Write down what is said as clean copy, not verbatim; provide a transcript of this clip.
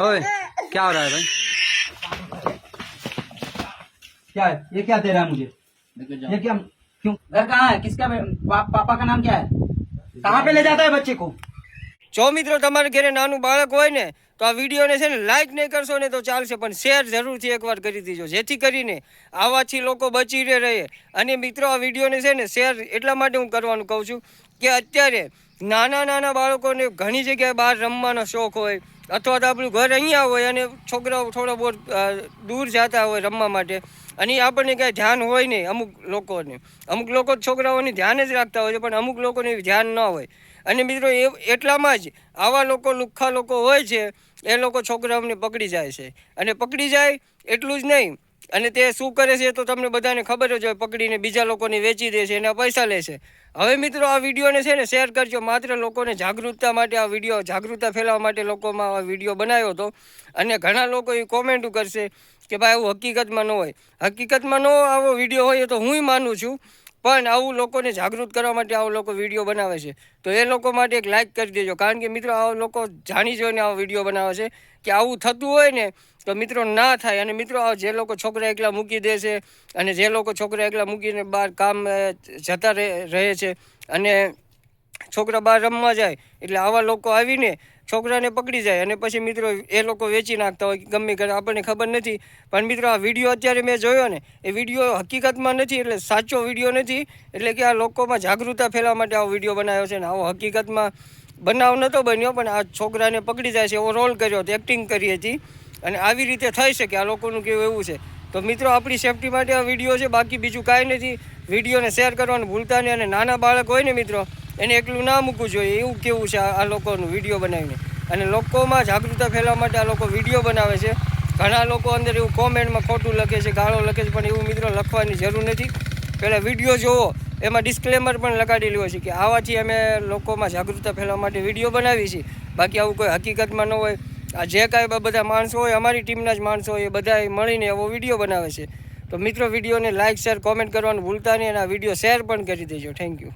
ओए क्या हो रहा है भाई? क्या है ये? क्या दे रहा है मुझे ये? क्या क्यों? घर कहाँ है? किसका? पापा का नाम क्या है? कहाँ पे ले जाता है बच्चे को? જો મિત્રો તમારે ઘરે નાનું બાળક હોય ને તો આ વિડીયોને છે ને લાઈક નહીં કરશો ને તો ચાલશે, પણ શેર જરૂરથી એકવાર કરી દીજો, જેથી કરીને આવાથી લોકો બચી રહે. અને મિત્રો આ વિડીયોને છે ને શેર એટલા માટે હું કરવાનું કહું છું કે અત્યારે નાના નાના બાળકોને ઘણી જગ્યાએ બહાર રમવાનો શોખ હોય, અથવા તો આપણું ઘર અહીંયા હોય અને છોકરાઓ થોડા બહુ દૂર જતા હોય રમવા માટે, અને આપણને કાંઈ ધ્યાન હોય નહીં. અમુક લોકો છોકરાઓની ધ્યાન જ રાખતા હોય છે, પણ અમુક લોકોને ધ્યાન ન હોય. અને મિત્રો એટલામાં જ આવા લોકો લુખ્ખા લોકો હોય છે, એ લોકો છોકરાઓને પકડી જાય છે. અને પકડી જાય એટલું જ નહીં, અને તે શું કરે છે તો તમને બધાને ખબર જ હોય. પકડીને બીજા લોકોને વેચી દે છે, એના પૈસા લે છે. હવે મિત્રો આ વિડીયોને છે ને શેર કરજો, માત્ર લોકોને જાગૃતતા માટે આ વિડીયો, જાગૃતતા ફેલાવવા માટે લોકોમાં આ વિડીયો બનાવ્યો હતો. અને ઘણા લોકો એ કોમેન્ટ કરશે કે ભાઈ આવું હકીકતમાં ન હોય. હકીકતમાં ન આવો વિડીયો હોય તો હું માનું છું, પણ આવું લોકોને જાગૃત કરવા માટે આવો લોકો વિડીયો બનાવે છે. તો એ લોકો માટે એક લાઇક કરી દેજો, કારણ કે મિત્રો આવા લોકો જાણી જોઈને આવો વિડીયો બનાવે છે કે આવું થતું હોય ને તો મિત્રો ના થાય. અને મિત્રો જે લોકો છોકરા એકલા મૂકી દે છે, અને જે લોકો છોકરા એકલા મૂકીને બહાર કામ જતા રહે છે, અને છોકરા બહાર રમવા જાય, એટલે આવા લોકો આવીને છોકરાને પકડી જાય અને પછી મિત્રો એ લોકો વેચી નાખતા હોય ગમે કરે, આપણને ખબર નથી. પણ મિત્રો આ વિડીયો અત્યારે મેં જોયો ને, એ વિડીયો હકીકતમાં નથી, એટલે સાચો વિડીયો નથી. એટલે કે આ લોકોમાં જાગૃતતા ફેલાવવા માટે આવો વિડીયો બનાવ્યો છે. ને આવો હકીકતમાં બનાવ નહોતો બન્યો, પણ આ છોકરાને પકડી જાય છે એવો રોલ કર્યો હતો, એક્ટિંગ કરી હતી. અને આવી રીતે થઈ શકે, આ લોકોનું કેવું એવું છે. તો મિત્રો આપણી સેફટી માટે આ વિડીયો છે, બાકી બીજું કાંઈ નથી. વિડીયોને શેર કરવાનું ભૂલતા નહીં. અને નાના બાળક હોય ને મિત્રો, એને એકલું ના મૂકવું જોઈએ, એવું કેવું છે આ લોકોનું વિડીયો બનાવીને. અને લોકોમાં જાગૃતતા ફેલાવવા માટે આ લોકો વિડીયો બનાવે છે. ઘણા લોકો અંદર એવું કોમેન્ટમાં ખોટું લખે છે, ગાળો લખે છે, પણ એવું મિત્રો લખવાની જરૂર નથી. પહેલાં વિડીયો જોવો, એમાં ડિસ્ક્લેમર પણ લગાડેલું હોય છે કે આવાથી અમે લોકોમાં જાગૃતતા ફેલાવવા માટે વિડીયો બનાવી છીએ, બાકી આવું કોઈ હકીકતમાં ન હોય. આ જે કાંઈ બધા માણસો હોય, અમારી ટીમના જ માણસો હોય, એ બધા મળીને એવો વિડીયો બનાવે છે. તો મિત્રો વિડીયોને લાઇક, શેર, કોમેન્ટ કરવાનું ભૂલતા નહીં, અને આ વિડીયો શેર પણ કરી દેજો. Thank you.